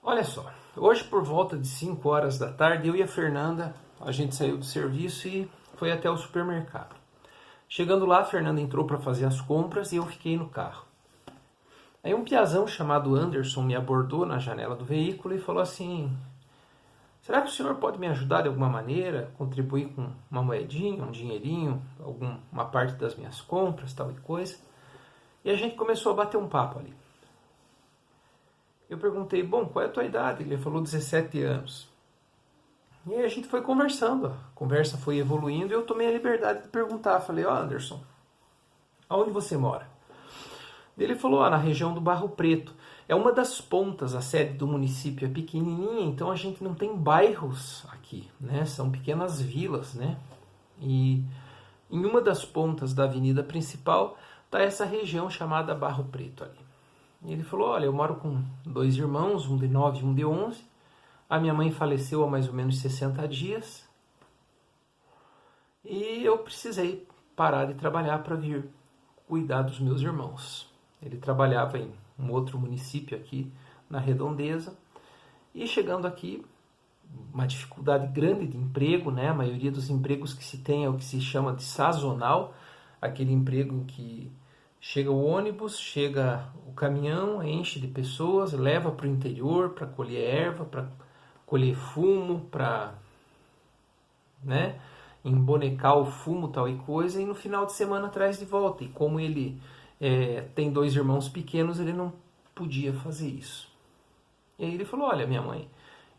Olha só, hoje por volta de 5 horas da tarde, eu e a Fernanda, a gente saiu do serviço e foi até o supermercado. Chegando lá, a Fernanda entrou para fazer as compras e eu fiquei no carro. Aí um piazão chamado Anderson me abordou na janela do veículo e falou assim: será que o senhor pode me ajudar de alguma maneira, contribuir com uma moedinha, um dinheirinho, uma parte das minhas compras, tal e coisa? E a gente começou a bater um papo ali. Eu perguntei, bom, qual é a tua idade? Ele falou 17 anos. E aí a gente foi conversando, a conversa foi evoluindo e eu tomei a liberdade de perguntar. Falei, Anderson, aonde você mora? Ele falou, na região do Barro Preto. É uma das pontas, a sede do município é pequenininha, então a gente não tem bairros aqui, né? São pequenas vilas, né? E em uma das pontas da avenida principal está essa região chamada Barro Preto ali. E ele falou, olha, eu moro com 2 irmãos, um de 9 e um de 11. A minha mãe faleceu há mais ou menos 60 dias. E eu precisei parar de trabalhar para vir cuidar dos meus irmãos. Ele trabalhava em um outro município aqui na Redondeza. E chegando aqui, uma dificuldade grande de emprego, né? A maioria dos empregos que se tem é o que se chama de sazonal. Aquele emprego em que chega o ônibus, chega o caminhão, enche de pessoas, leva para o interior para colher erva, para colher fumo, para embonecar o fumo, tal e coisa, e no final de semana traz de volta. E como ele tem 2 irmãos pequenos, ele não podia fazer isso. E aí ele falou, olha, minha mãe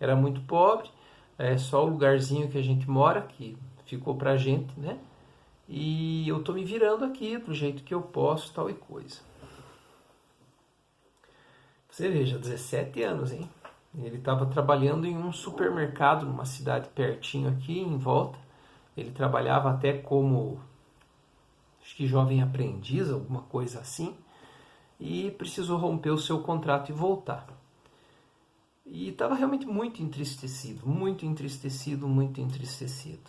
era muito pobre, só o lugarzinho que a gente mora, que ficou pra gente, né? E eu tô me virando aqui do jeito que eu posso, tal e coisa. Você veja, 17 anos, hein? Ele estava trabalhando em um supermercado numa cidade pertinho aqui, em volta. Ele trabalhava até como, acho que jovem aprendiz, alguma coisa assim. E precisou romper o seu contrato e voltar. E estava realmente muito entristecido, muito entristecido, muito entristecido.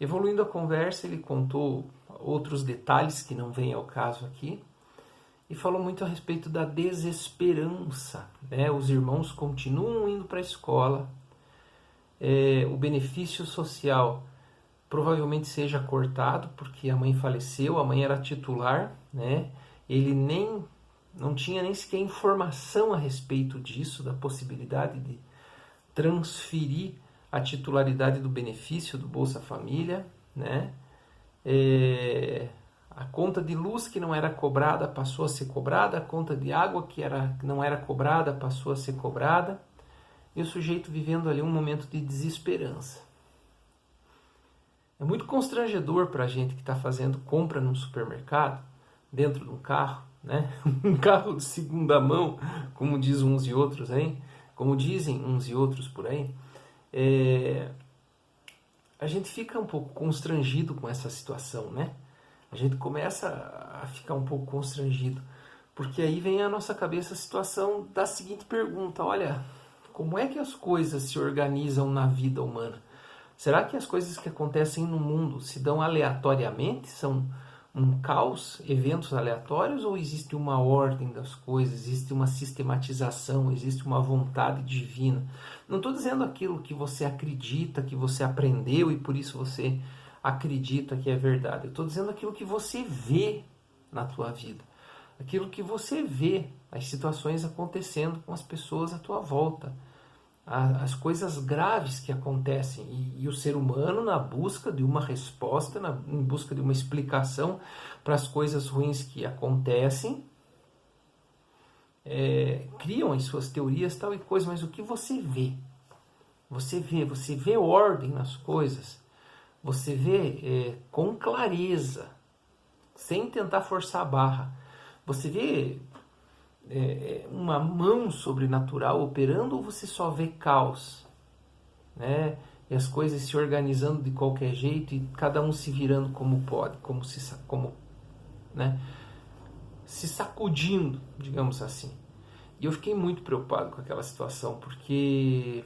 Evoluindo a conversa, ele contou outros detalhes que não vêm ao caso aqui e falou muito a respeito da desesperança, né? Os irmãos continuam indo para a escola, o benefício social provavelmente seja cortado porque a mãe faleceu, a mãe era titular, né? Ele não tinha nem sequer informação a respeito disso, da possibilidade de transferir a titularidade do benefício do Bolsa Família, né? A conta de luz que não era cobrada passou a ser cobrada, a conta de água que não era cobrada passou a ser cobrada, e o sujeito vivendo ali um momento de desesperança. É muito constrangedor para a gente que está fazendo compra num supermercado, dentro de um carro, né? Um carro de segunda mão, como dizem uns e outros aí, como dizem uns e outros por aí. A gente fica um pouco constrangido com essa situação, né? A gente começa a ficar um pouco constrangido, porque aí vem à nossa cabeça a situação da seguinte pergunta, olha, como é que as coisas se organizam na vida humana? Será que as coisas que acontecem no mundo se dão aleatoriamente? São um caos, eventos aleatórios, ou existe uma ordem das coisas, existe uma sistematização, existe uma vontade divina? Não estou dizendo aquilo que você acredita, que você aprendeu e por isso você acredita que é verdade. Eu estou dizendo aquilo que você vê na tua vida, aquilo que você vê, as situações acontecendo com as pessoas à tua volta, as coisas graves que acontecem e o ser humano na busca de uma resposta, em busca de uma explicação para as coisas ruins que acontecem, criam as suas teorias tal e coisa, mas o que você vê? Você vê ordem nas coisas, você vê com clareza, sem tentar forçar a barra, você vê uma mão sobrenatural operando, ou você só vê caos, né? E as coisas se organizando de qualquer jeito e cada um se virando como pode, se sacudindo, digamos assim. E eu fiquei muito preocupado com aquela situação, porque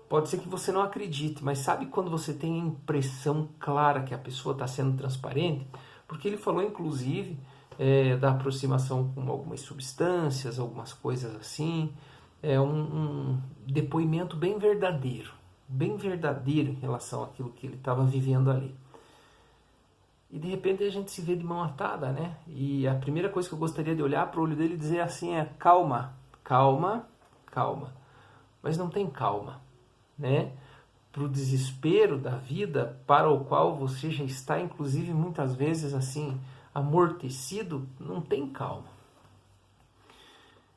pode ser que você não acredite, mas sabe quando você tem a impressão clara que a pessoa está sendo transparente? Porque ele falou, inclusive, da aproximação com algumas substâncias, algumas coisas assim. É um depoimento bem verdadeiro em relação àquilo que ele estava vivendo ali. E de repente a gente se vê de mão atada, né? E a primeira coisa que eu gostaria de olhar para o olho dele e dizer assim é: calma, calma, calma. Mas não tem calma, né? Para o desespero da vida, para o qual você já está, inclusive, muitas vezes assim, amortecido, não tem calma.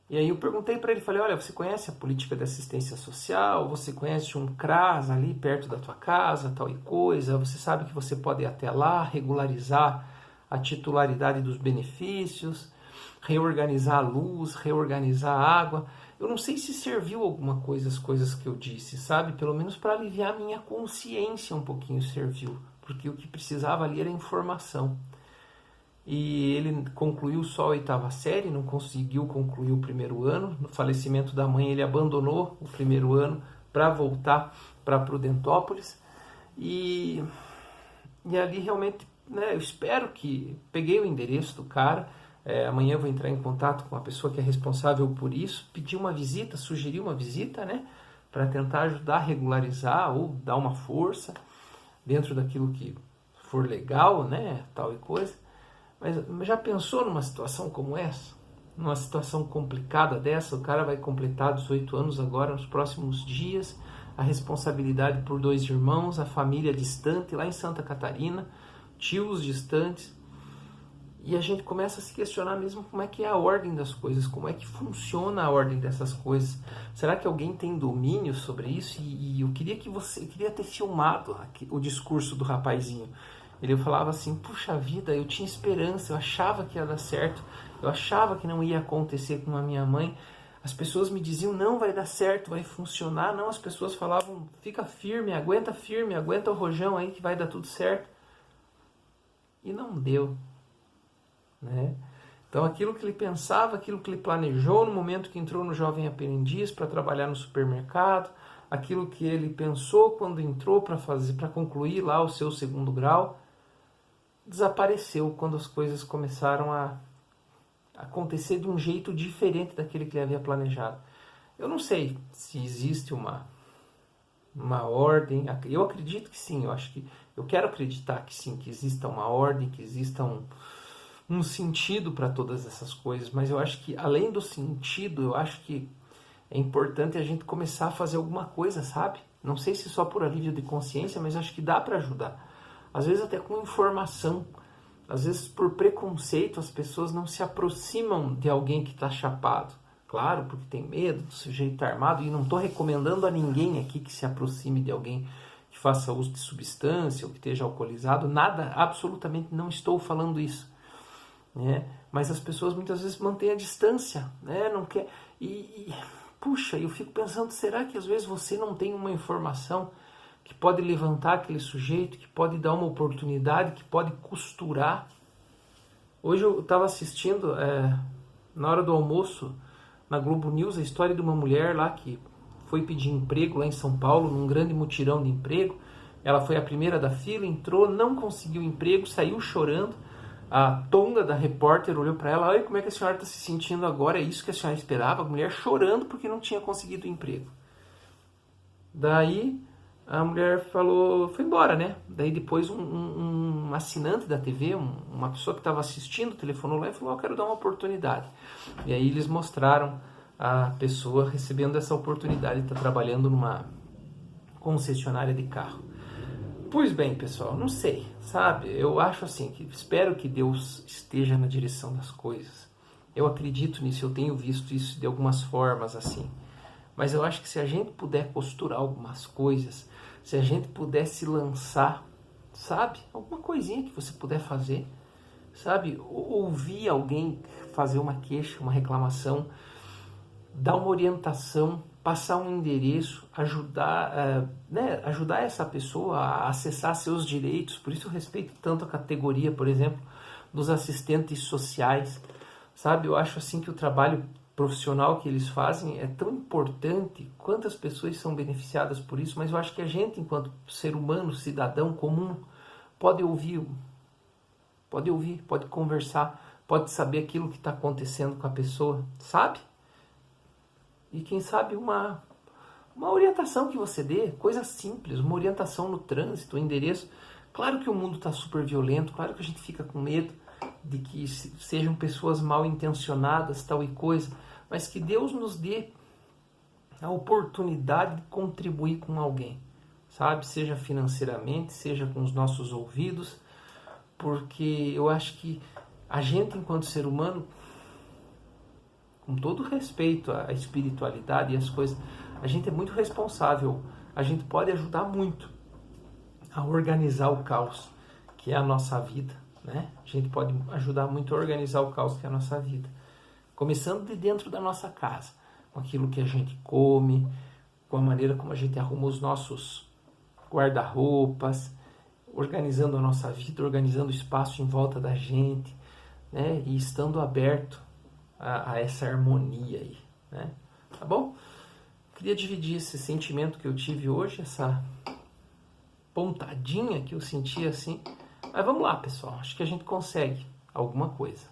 E aí eu perguntei para ele, falei, olha, você conhece a política de assistência social? Você conhece um CRAS ali perto da tua casa, tal e coisa? Você sabe que você pode ir até lá, regularizar a titularidade dos benefícios, reorganizar a luz, reorganizar a água. Eu não sei se serviu alguma coisa as coisas que eu disse, sabe? Pelo menos para aliviar a minha consciência um pouquinho serviu, porque o que precisava ali era informação. E ele concluiu só a oitava série, não conseguiu concluir o primeiro ano. No falecimento da mãe, ele abandonou o primeiro ano para voltar para Prudentópolis. E ali realmente, né, eu espero que... Peguei o endereço do cara, amanhã eu vou entrar em contato com a pessoa que é responsável por isso, pedir uma visita, sugerir uma visita, né, para tentar ajudar a regularizar ou dar uma força dentro daquilo que for legal, né, tal e coisa. Mas já pensou numa situação como essa? Numa situação complicada dessa, o cara vai completar 18 anos agora, nos próximos dias, a responsabilidade por 2 irmãos, a família distante lá em Santa Catarina, tios distantes, e a gente começa a se questionar mesmo como é que é a ordem das coisas, como é que funciona a ordem dessas coisas. Será que alguém tem domínio sobre isso? E eu queria ter filmado o discurso do rapazinho. Ele falava assim, puxa vida, eu tinha esperança, eu achava que ia dar certo, eu achava que não ia acontecer com a minha mãe. As pessoas me diziam, não, vai dar certo, vai funcionar. Não, as pessoas falavam, fica firme, aguenta o rojão aí que vai dar tudo certo. E não deu, né? Então aquilo que ele pensava, aquilo que ele planejou no momento que entrou no Jovem Aprendiz para trabalhar no supermercado, aquilo que ele pensou quando entrou para concluir lá o seu segundo grau, desapareceu quando as coisas começaram a acontecer de um jeito diferente daquele que ele havia planejado. Eu não sei se existe uma ordem. Eu acredito que sim, eu quero acreditar que sim, que exista uma ordem, que exista um sentido para todas essas coisas, mas eu acho que além do sentido, eu acho que é importante a gente começar a fazer alguma coisa, sabe? Não sei se só por alívio de consciência, mas acho que dá para ajudar. Às vezes até com informação. Às vezes por preconceito as pessoas não se aproximam de alguém que está chapado. Claro, porque tem medo do sujeito armado. E não estou recomendando a ninguém aqui que se aproxime de alguém que faça uso de substância ou que esteja alcoolizado. Nada, absolutamente não estou falando isso. Né? Mas as pessoas muitas vezes mantêm a distância. Né? Não quer... Puxa, eu fico pensando, será que às vezes você não tem uma informação que pode levantar aquele sujeito, que pode dar uma oportunidade, que pode costurar? Hoje eu estava assistindo, na hora do almoço, na Globo News, a história de uma mulher lá que foi pedir emprego lá em São Paulo, num grande mutirão de emprego. Ela foi a primeira da fila, entrou, não conseguiu emprego, saiu chorando. A tonga da repórter olhou para ela, olha como é que a senhora está se sentindo agora, é isso que a senhora esperava? A mulher chorando porque não tinha conseguido emprego. Daí a mulher falou, foi embora, né? Daí depois um assinante da TV, uma pessoa que estava assistindo, telefonou lá e falou, eu quero dar uma oportunidade. E aí eles mostraram a pessoa recebendo essa oportunidade de estar trabalhando numa concessionária de carro. Pois bem, pessoal, não sei, sabe? Eu acho assim, que espero que Deus esteja na direção das coisas. Eu acredito nisso, eu tenho visto isso de algumas formas assim. Mas eu acho que se a gente puder costurar algumas coisas, se a gente puder se lançar, sabe? Alguma coisinha que você puder fazer, sabe? Ouvir alguém fazer uma queixa, uma reclamação, dar uma orientação, passar um endereço, ajudar essa pessoa a acessar seus direitos. Por isso eu respeito tanto a categoria, por exemplo, dos assistentes sociais, sabe? Eu acho assim que o trabalho profissional que eles fazem é tão importante, quantas pessoas são beneficiadas por isso, mas eu acho que a gente, enquanto ser humano, cidadão comum, pode ouvir, pode conversar, pode saber aquilo que está acontecendo com a pessoa, sabe? E quem sabe uma orientação que você dê, coisa simples, uma orientação no trânsito, um endereço. Claro que o mundo está super violento, claro que a gente fica com medo de que sejam pessoas mal intencionadas, tal e coisa, mas que Deus nos dê a oportunidade de contribuir com alguém, sabe? Seja financeiramente, seja com os nossos ouvidos, porque eu acho que a gente, enquanto ser humano, com todo respeito à espiritualidade e as coisas, a gente é muito responsável, a gente pode ajudar muito a organizar o caos que é a nossa vida, né? A gente pode ajudar muito a organizar o caos que é a nossa vida, começando de dentro da nossa casa, com aquilo que a gente come, com a maneira como a gente arruma os nossos guarda-roupas, organizando a nossa vida, organizando o espaço em volta da gente, né? E estando aberto a essa harmonia aí, né? Tá bom? Queria dividir esse sentimento que eu tive hoje, essa pontadinha que eu senti assim. Mas vamos lá, pessoal. Acho que a gente consegue alguma coisa.